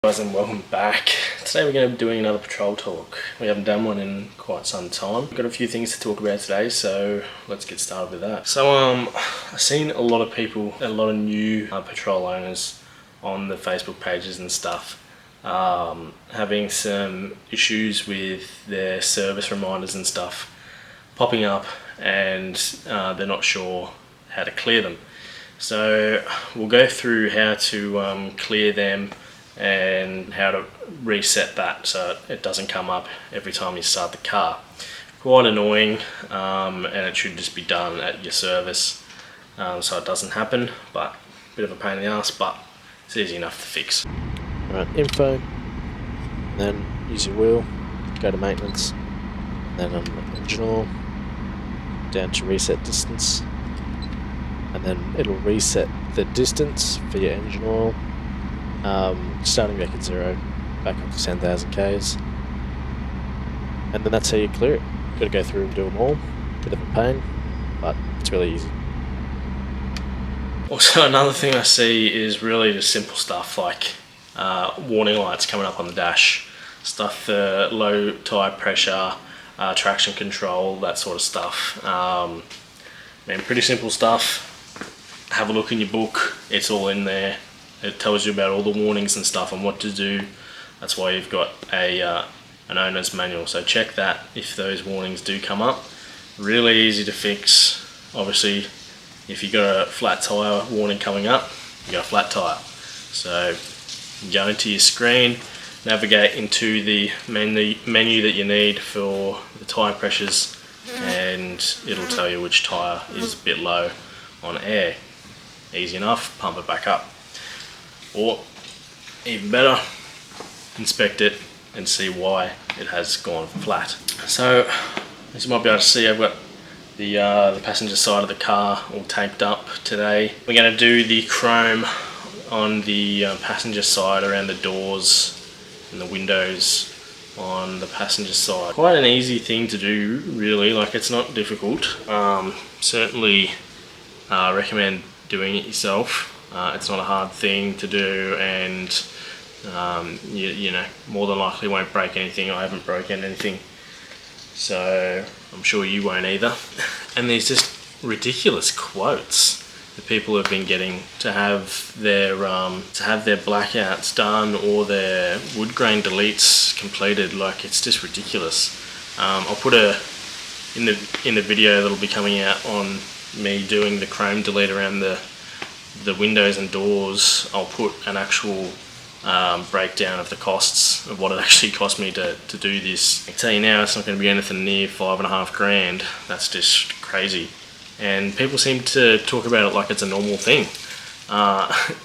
Guys, and welcome back. Today we're going to be doing another patrol talk. We haven't done one in quite some time. We've got a few things to talk about today, so let's get started with that. So I've seen a lot of people, a lot of new patrol owners on the Facebook pages and stuff having some issues with their service reminders and stuff popping up, and they're not sure how to clear them. So we'll go through how to clear them and how to reset that so it doesn't come up every time you start the car. Quite annoying, and it should just be done at your service so it doesn't happen, but a bit of a pain in the ass, but it's easy enough to fix. Alright, info, then use your wheel, go to maintenance, then on engine oil, down to reset distance, and then it'll reset the distance for your engine oil, starting back at 0, back up to 10,000 Ks, and then that's how you clear it. Got to go through and do them all, bit of a pain, but it's really easy. Also, another thing I see is really just simple stuff like warning lights coming up on the dash, stuff for low tyre pressure, traction control, that sort of stuff. Pretty simple stuff. Have a look in your book, it's all in there. It tells you about all the warnings and stuff and what to do. That's why you've got an owner's manual, so check that if those warnings do come up. Really easy to fix. Obviously, if you've got a flat tyre warning coming up, you got a flat tyre. So go into your screen, navigate into the menu that you need for the tyre pressures, and it'll tell you which tyre is a bit low on air. Easy enough, pump it back up. Or even better, inspect it and see why it has gone flat. So as you might be able to see, I've got the passenger side of the car all taped up today. We're going to do the chrome on the passenger side around the doors and the windows on the passenger side. Quite an easy thing to do, really. Like, it's not difficult. Certainly recommend doing it yourself. It's not a hard thing to do, and you know, more than likely won't break anything. I haven't broken anything, so I'm sure you won't either. And there's just ridiculous quotes that people have been getting to have their blackouts done or their wood grain deletes completed. Like, it's just ridiculous. I'll put in the video that'll be coming out on me doing the chrome delete around the windows and doors. I'll put an actual breakdown of the costs of what it actually cost me to do this. I can tell you now, it's not going to be anything near $5.5 grand. That's just crazy, and people seem to talk about it like it's a normal thing.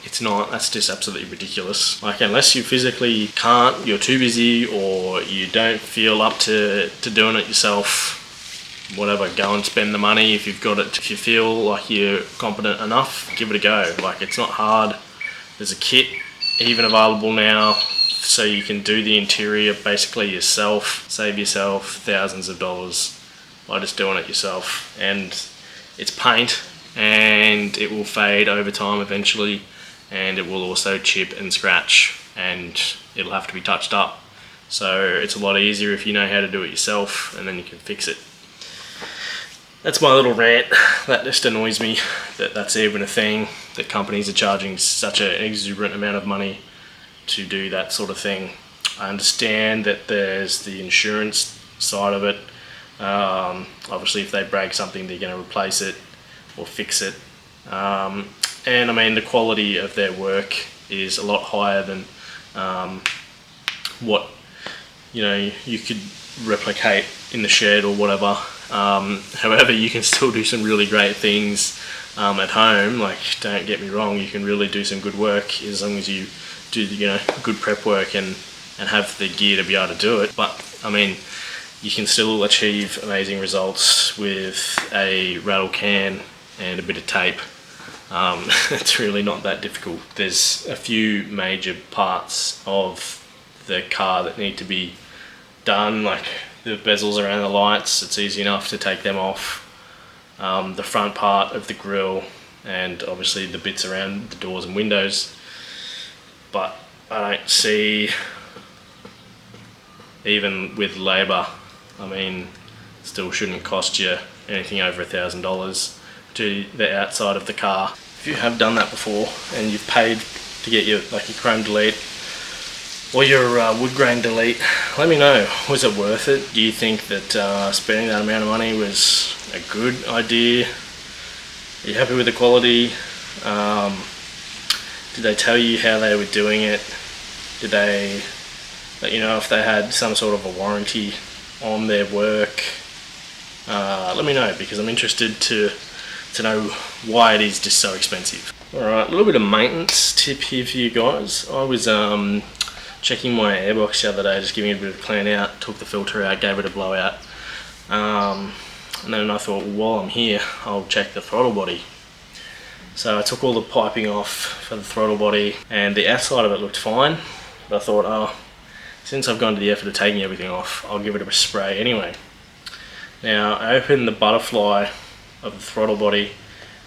It's not. That's just absolutely ridiculous. Like, unless you physically can't, you're too busy, or you don't feel up to doing it yourself, whatever, go and spend the money if you've got it. If you feel like you're competent enough, give it a go. Like, it's not hard. There's a kit even available now, so you can do the interior basically yourself, save yourself thousands of dollars by just doing it yourself. And it's paint, and it will fade over time eventually, and it will also chip and scratch, and it'll have to be touched up. So it's a lot easier if you know how to do it yourself, and then you can fix it. That's my little rant. That just annoys me that that's even a thing, that companies are charging such an exuberant amount of money to do that sort of thing. I understand that there's the insurance side of it. Obviously, if they break something, they're going to replace it or fix it. And I mean, the quality of their work is a lot higher than what you could replicate in the shed or whatever. However, you can still do some really great things at home. Like, don't get me wrong, you can really do some good work as long as you do good prep work and have the gear to be able to do it. But I mean, you can still achieve amazing results with a rattle can and a bit of tape. It's really not that difficult. There's a few major parts of the car that need to be done, like the bezels around the lights. It's easy enough to take them off. The front part of the grille, and obviously the bits around the doors and windows. But I don't see, even with labour, I mean, still shouldn't cost you anything over $1,000 to the outside of the car. If you have done that before and you've paid to get your chrome delete or your wood grain delete, let me know. Was it worth it? Do you think that spending that amount of money was a good idea? Are you happy with the quality? Did they tell you how they were doing it? Did they let you know if they had some sort of a warranty on their work? Let me know, because I'm interested to know why it is just so expensive. Alright, a little bit of maintenance tip here for you guys. I was checking my airbox the other day, just giving it a bit of a clean out, took the filter out, gave it a blowout. And then I thought, well, while I'm here, I'll check the throttle body. So I took all the piping off for the throttle body, and the outside of it looked fine. But I thought, oh, since I've gone to the effort of taking everything off, I'll give it a spray anyway. Now, I opened the butterfly of the throttle body,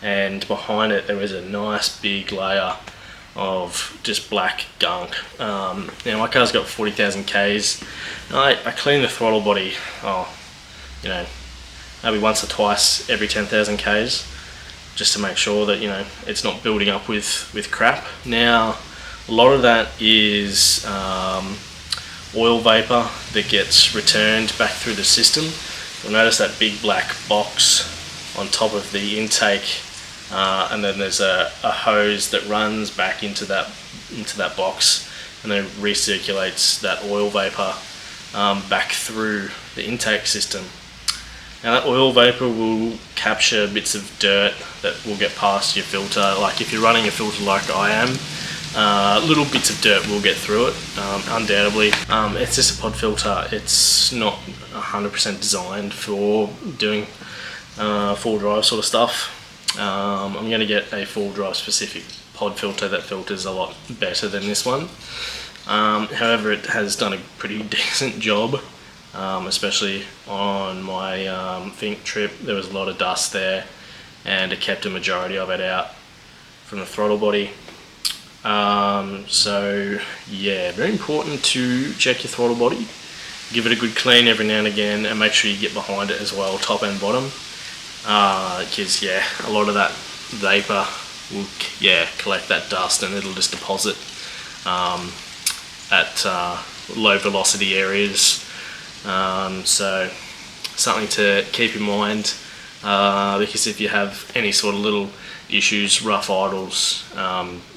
and behind it there was a nice big layer of just black gunk. Now my car's got 40,000 Ks. I clean the throttle body, maybe once or twice every 10,000 Ks, just to make sure that it's not building up with crap. Now a lot of that is oil vapor that gets returned back through the system. You'll notice that big black box on top of the intake, and then there's a hose that runs back into that box and then recirculates that oil vapor back through the intake system. Now that oil vapor will capture bits of dirt that will get past your filter. Like if you're running a filter like I am, little bits of dirt will get through it, undoubtedly. It's just a pod filter. It's not 100% designed for doing full drive sort of stuff. I'm going to get a full drive specific pod filter that filters a lot better than this one. However, it has done a pretty decent job, especially on my Finke trip. There was a lot of dust there, and it kept a majority of it out from the throttle body. So yeah, very important to check your throttle body, give it a good clean every now and again, and make sure you get behind it as well, top and bottom, because a lot of that vapor will collect that dust, and it'll just deposit at low velocity areas. So something to keep in mind, because if you have any sort of little issues, rough idles,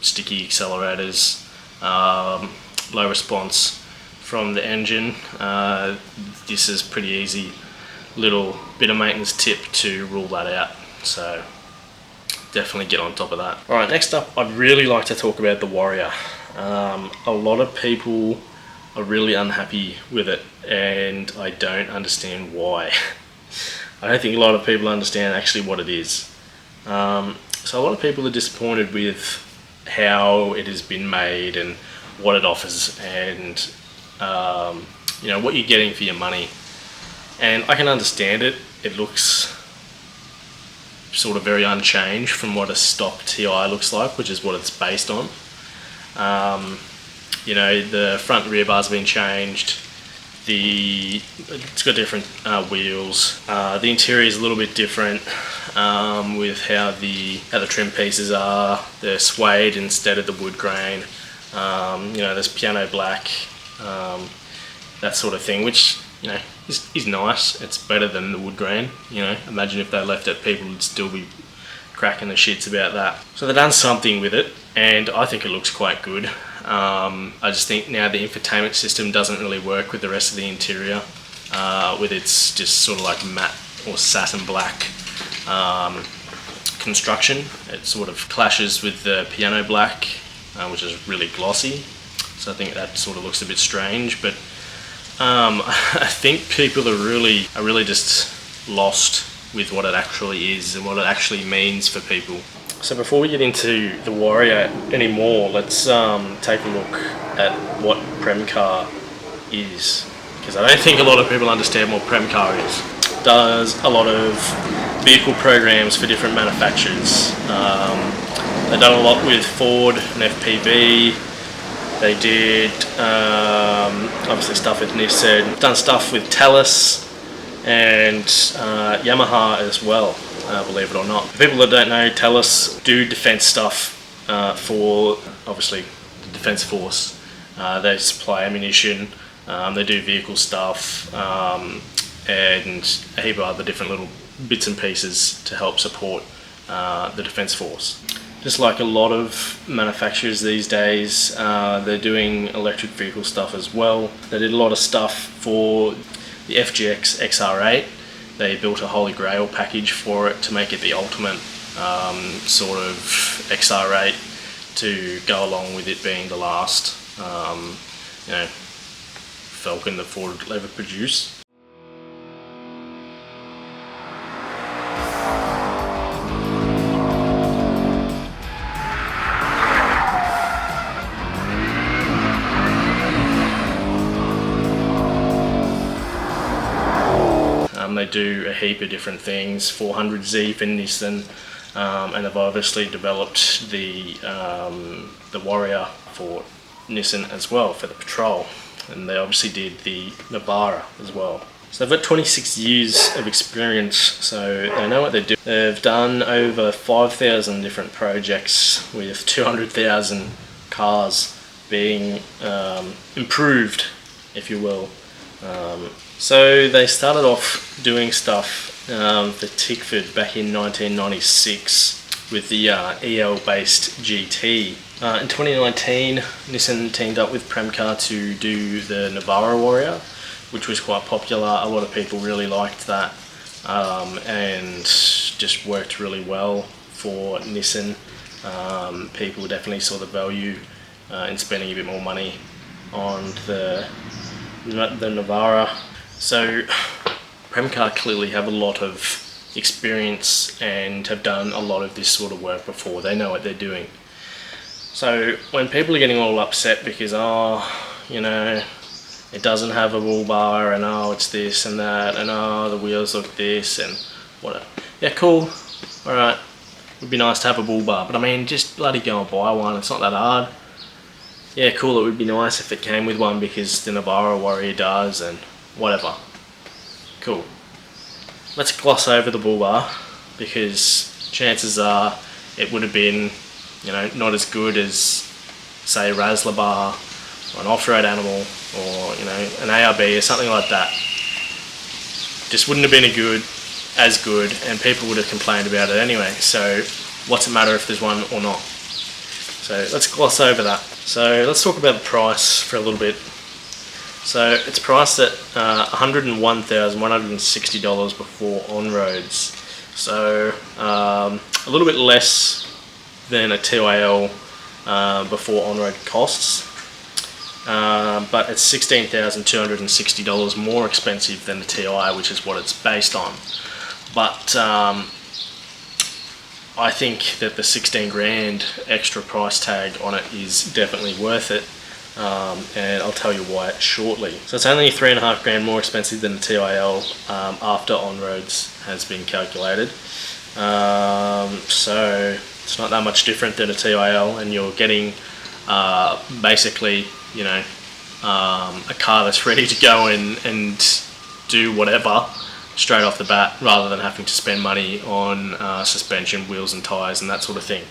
sticky accelerators, low response from the engine, this is pretty easy little bit of maintenance tip to rule that out. So definitely get on top of that. Alright, next up, I'd really like to talk about the Warrior. A lot of people are really unhappy with it, and I don't understand why. I don't think a lot of people understand actually what it is. So a lot of people are disappointed with how it has been made and what it offers, and what you're getting for your money. And I can understand it. It looks sort of very unchanged from what a stock TI looks like, which is what it's based on. The front and rear bars have been changed. It's got different wheels. The interior is a little bit different, with how the trim pieces are. They're suede instead of the wood grain. There's piano black, that sort of thing, which is nice. It's better than the wood grain. Imagine if they left it, people would still be cracking the shits about that. So they've done something with it, and I think it looks quite good. I just think now the infotainment system doesn't really work with the rest of the interior, with its just sort of like matte or satin black construction. It sort of clashes with the piano black, which is really glossy. So I think that sort of looks a bit strange, but I think people are really just lost with what it actually is and what it actually means for people. So before we get into the Warrior anymore, let's take a look at what Premcar is, because I don't think a lot of people understand what Premcar is. It does a lot of vehicle programs for different manufacturers. They've done a lot with Ford and FPV, They did obviously stuff with Nissan, done stuff with Telus and Yamaha as well, believe it or not. For people that don't know, Telus do defence stuff for obviously the Defence Force. They supply ammunition, they do vehicle stuff, and a heap of other different little bits and pieces to help support the Defence Force. Just like a lot of manufacturers these days, they're doing electric vehicle stuff as well. They did a lot of stuff for the FGX XR8. They built a Holy Grail package for it to make it the ultimate sort of XR8 to go along with it being the last Falcon that Ford will ever produce. They do a heap of different things. 400Z for Nissan, and they've obviously developed the Warrior for Nissan as well for the patrol, and they obviously did the Navara as well. So they've got 26 years of experience, so they know what they do. They've done over 5,000 different projects with 200,000 cars being improved, if you will. So they started off doing stuff for Tickford back in 1996 with the EL-based GT. In 2019, Nissan teamed up with Premcar to do the Navara Warrior, which was quite popular. A lot of people really liked that, and just worked really well for Nissan. People definitely saw the value in spending a bit more money on the Navara. So Premcar clearly have a lot of experience and have done a lot of this sort of work before. They know what they're doing. So when people are getting all upset because it doesn't have a bull bar, and it's this and that, and the wheels look this and whatever. Yeah, cool. Alright, would be nice to have a bull bar, but I mean, just bloody go and buy one. It's not that hard. Yeah, cool, it would be nice if it came with one because the Navara Warrior does, and whatever. Cool. Let's gloss over the bull bar because chances are it would have been, not as good as, say, a Razzler bar or an off-road animal or, an ARB or something like that. Just wouldn't have been as good, and people would have complained about it anyway. So what's it matter if there's one or not? So let's gloss over that. So let's talk about the price for a little bit. So it's priced at $101,160 before on-roads. So a little bit less than a TIL before on-road costs. But it's $16,260 more expensive than the TI, which is what it's based on. But I think that the 16 grand extra price tag on it is definitely worth it. And I'll tell you why shortly. So it's only 3.5 grand more expensive than the TIL after on-roads has been calculated. So it's not that much different than a TIL, and you're getting basically, a car that's ready to go and do whatever straight off the bat, rather than having to spend money on suspension, wheels and tyres and that sort of thing.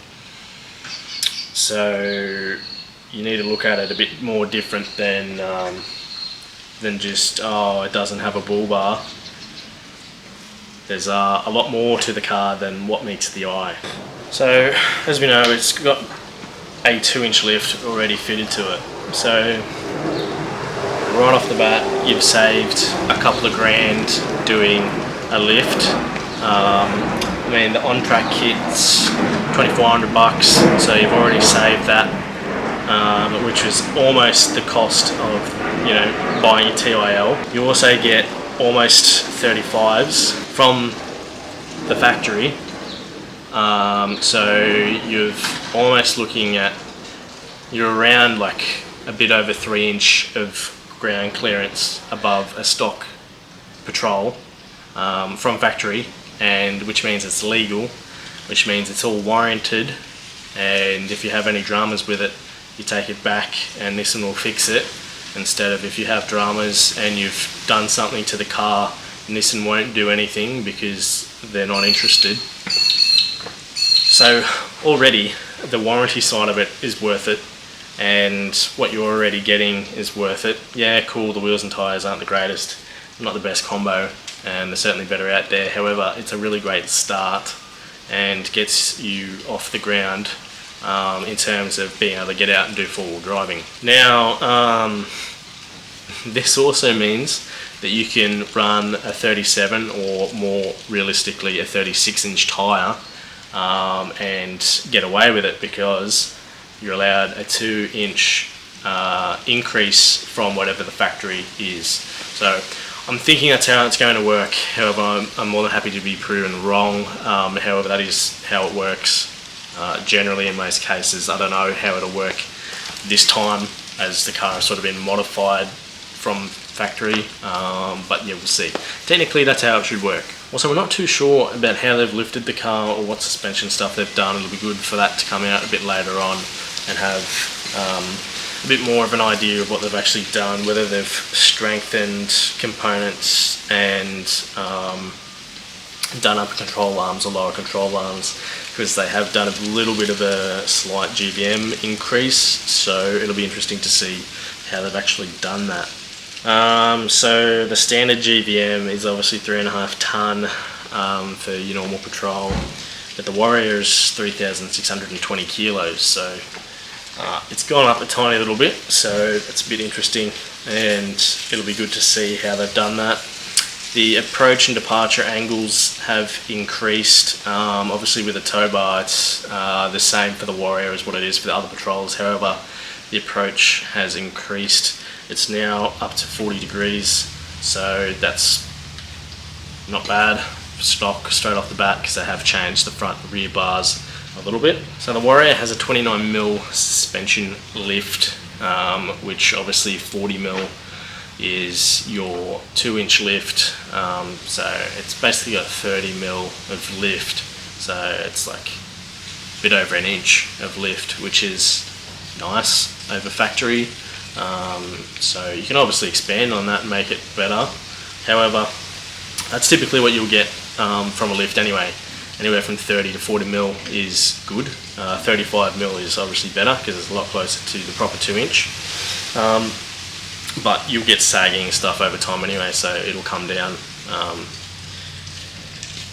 So you need to look at it a bit more different than just, it doesn't have a bull bar. There's a lot more to the car than what meets the eye. So as we know, it's got a 2-inch lift already fitted to it. So right off the bat, you've saved a couple of grand doing a lift. I mean, the on-track kit's $2,400, so you've already saved that, which was almost the cost of, buying a TIL. You also get almost 35s from the factory. So you're almost looking at, you're around like a bit over 3-inch of ground clearance above a stock patrol from factory, and which means it's legal, which means it's all warranted, and if you have any dramas with it, you take it back and Nissan will fix it, instead of if you have dramas and you've done something to the car, Nissan won't do anything because they're not interested. So already the warranty side of it is worth it, and what you're already getting is worth it. Yeah, cool, the wheels and tyres aren't the greatest, not the best combo, and they're certainly better out there. However, it's a really great start and gets you off the ground in terms of being able to get out and do four-wheel driving. Now, this also means that you can run a 37 or more realistically a 36-inch tyre and get away with it, because you're allowed a 2-inch increase from whatever the factory is. So I'm thinking that's how it's going to work. However, I'm more than happy to be proven wrong. However, that is how it works generally in most cases. I don't know how it'll work this time, as the car has sort of been modified from factory, but yeah, we'll see. Technically, that's how it should work. Also, we're not too sure about how they've lifted the car or what suspension stuff they've done. It'll be good for that to come out a bit later on and have a bit more of an idea of what they've actually done, whether they've strengthened components and done upper control arms or lower control arms, because they have done a little bit of a slight GVM increase, so it'll be interesting to see how they've actually done that. So the standard GVM is obviously 3.5 tonne for your normal patrol, but the Warrior is 3,620 kilos, so it's gone up a tiny little bit, so it's a bit interesting, and it'll be good to see how they've done that. The approach and departure angles have increased. Obviously with the tow bar, it's the same for the Warrior as what it is for the other patrols. However, the approach has increased. It's now up to 40 degrees, so that's not bad. Stock straight off the bat, because they have changed the front and rear bars a little bit. So the Warrior has a 29mm suspension lift, which obviously 40mm is your 2-inch lift. So it's basically got 30mm of lift, so it's like a bit over an inch of lift, which is nice over factory. So you can obviously expand on that and make it better. However, that's typically what you'll get from a lift anyway. Anywhere from 30 to 40mm is good. 35mm is obviously better, because it's a lot closer to the proper 2-inch. But you'll get sagging stuff over time anyway, so it'll come down.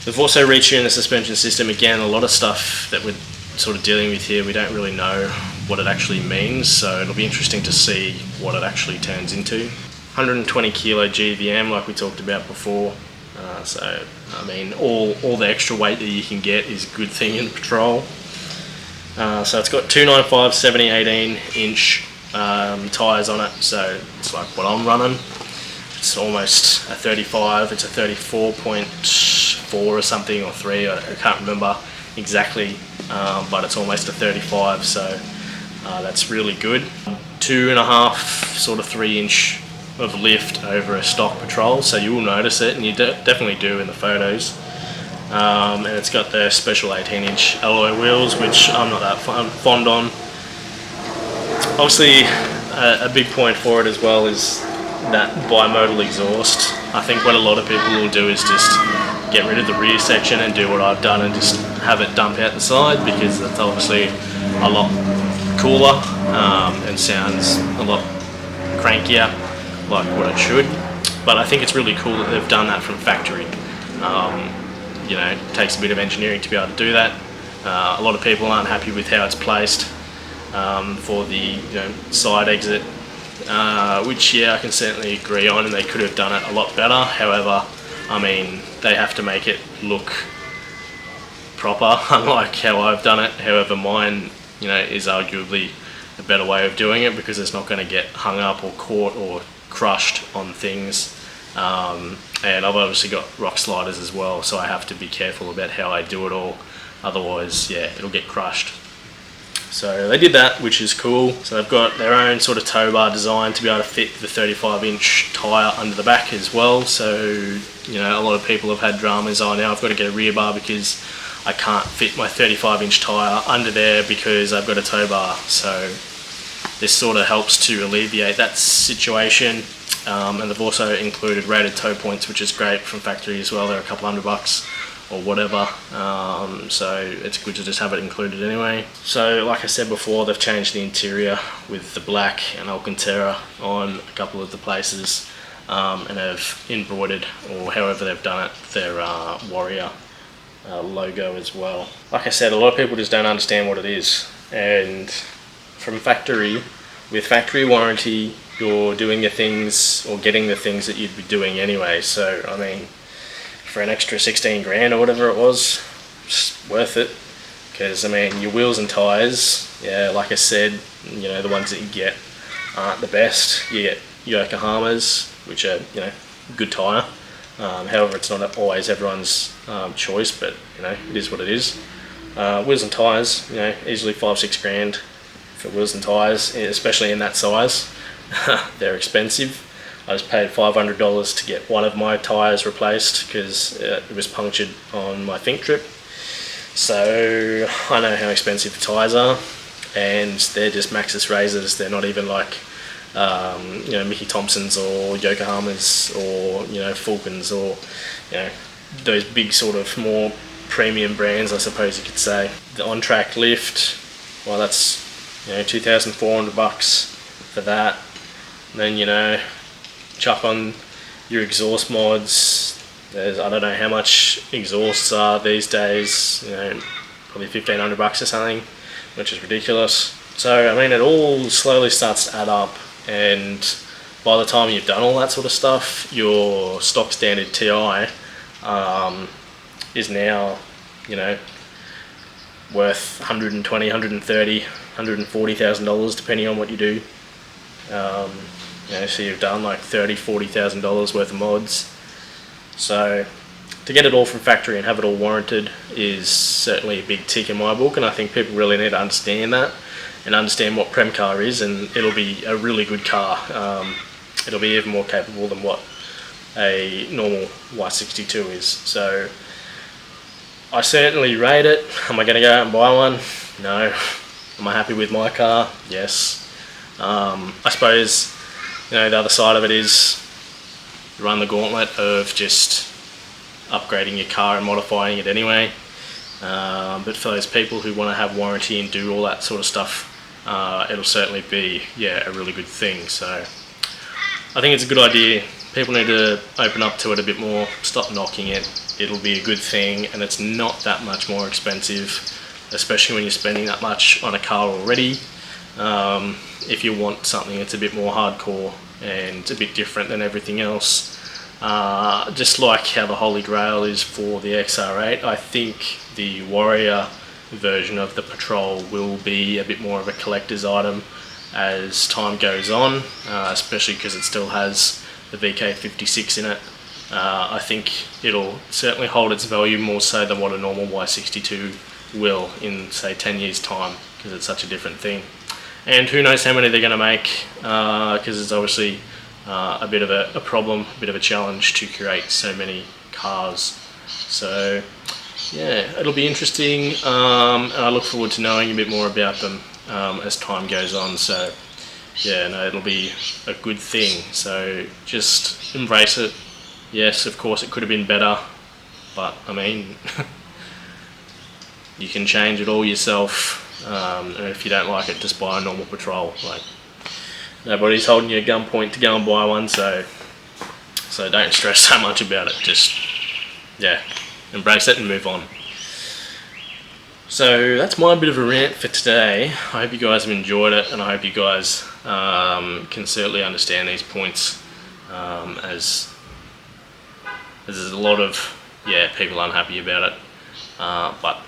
They've also retuned the suspension system. Again, a lot of stuff that we're sort of dealing with here, we don't really know what it actually means, so it'll be interesting to see what it actually turns into. 120 kilo GVM, like we talked about before. So I mean, all the extra weight that you can get is a good thing in the patrol. So it's got 295 70/18 inch tyres on it, so it's like what I'm running. It's almost a 35. It's a 34.4 or something, or 3. I can't remember exactly, but it's almost a 35, so that's really good. 2.5 sort of 3-inch of lift over a stock patrol, so you will notice it, and you definitely do in the photos. And it's got the special 18-inch alloy wheels, which I'm not that fond on. Obviously, a big point for it as well is that bimodal exhaust. I think what a lot of people will do is just get rid of the rear section and do what I've done and just have it dump out the side, because that's obviously a lot cooler and sounds a lot crankier, like what it should. But I think it's really cool that they've done that from factory. You know, it takes a bit of engineering to be able to do that. A lot of people aren't happy with how it's placed for the side exit, which yeah, I can certainly agree on, and they could have done it a lot better. However, I mean, they have to make it look proper, unlike how I've done it. However, mine, is arguably a better way of doing it, because it's not going to get hung up or caught or crushed on things. And I've obviously got rock sliders as well, so I have to be careful about how I do it all. Otherwise, yeah, it'll get crushed. So they did that, which is cool. So they've got their own sort of tow bar design to be able to fit the 35-inch tyre under the back as well. So, a lot of people have had dramas, now I've got to get a rear bar because I can't fit my 35-inch tyre under there because I've got a tow bar. So this sort of helps to alleviate that situation. And they've also included rated tow points, which is great from factory as well. They're a couple $100 or whatever, so it's good to just have it included anyway. So like I said before, they've changed the interior with the black and Alcantara on a couple of the places, and have embroidered, or however they've done it, their Warrior logo as well. Like I said, a lot of people just don't understand what it is, and from factory, with factory warranty, you're doing the things or getting the things that you'd be doing anyway. So I mean, for an extra 16 grand or whatever it was, it's worth it. Because I mean, your wheels and tyres, yeah, like I said, you know, the ones that you get aren't the best. You get Yokohamas, which are, you know, good tyre. However, it's not always everyone's choice, but you know, it is what it is. Wheels and tyres, you know, easily 5-6 grand for wheels and tyres, especially in that size. They're expensive. I just paid $500 to get one of my tyres replaced because it was punctured on my Think trip. So I know how expensive the tyres are, and they're just Maxxis razors. They're not even like you know, Mickey Thompsons or Yokohamas or, you know, Falcons or, you know, those big sort of more premium brands, I suppose you could say. The on-track lift, well, that's, you know, $2,400 for that. And then, you know, chuck on your exhaust mods. There's, I don't know how much exhausts are these days, you know, probably $1,500 or something, which is ridiculous. So I mean, it all slowly starts to add up, and by the time you've done all that sort of stuff, your stock standard TI is now, you know, worth $120,000, $130,000, $140,000 depending on what you do. You know, so you've done like $30,000, $40,000 worth of mods. So to get it all from factory and have it all warranted is certainly a big tick in my book, and I think people really need to understand that and understand what Prem car is, and it'll be a really good car. It'll be even more capable than what a normal Y62 is. So I certainly rate it. Am I going to go out and buy one? No. Am I happy with my car? Yes. I suppose, you know, the other side of it is run the gauntlet of just upgrading your car and modifying it anyway. But for those people who want to have warranty and do all that sort of stuff, it'll certainly be, yeah, a really good thing. So I think it's a good idea. People need to open up to it a bit more, stop knocking it. It'll be a good thing, and it's not that much more expensive, especially when you're spending that much on a car already. If you want something that's a bit more hardcore and a bit different than everything else, just like how the Holy Grail is for the XR8, I think the Warrior version of the Patrol will be a bit more of a collector's item as time goes on, especially because it still has the VK56 in it. I think it'll certainly hold its value more so than what a normal Y62 will in, say, 10 years time, because it's such a different thing. And who knows how many they're going to make, because it's obviously a bit of a problem, a bit of a challenge to create so many cars. So yeah, it'll be interesting, and I look forward to knowing a bit more about them as time goes on. So yeah, no, it'll be a good thing. So just embrace it. Yes, of course it could have been better, but I mean, you can change it all yourself. And if you don't like it, just buy a normal Patrol. Like, nobody's holding you at gunpoint to go and buy one, so don't stress so much about it. Just, yeah, embrace it and move on. So that's my bit of a rant for today. I hope you guys have enjoyed it, and I hope you guys can certainly understand these points, as there's a lot of, yeah, people unhappy about it, but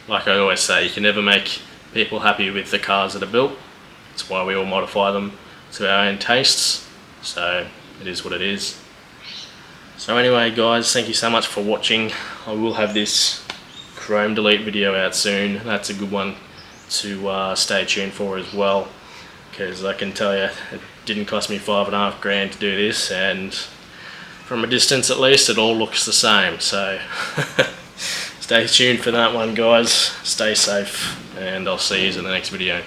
like I always say, you can never make people happy with the cars that are built. That's why we all modify them to our own tastes. So it is what it is. So anyway, guys, thank you so much for watching. I will have this Chrome Delete video out soon. That's a good one to stay tuned for as well, because I can tell you it didn't cost me $5.5 grand to do this, and from a distance at least it all looks the same. So stay tuned for that one, guys. Stay safe, and I'll see you in the next video.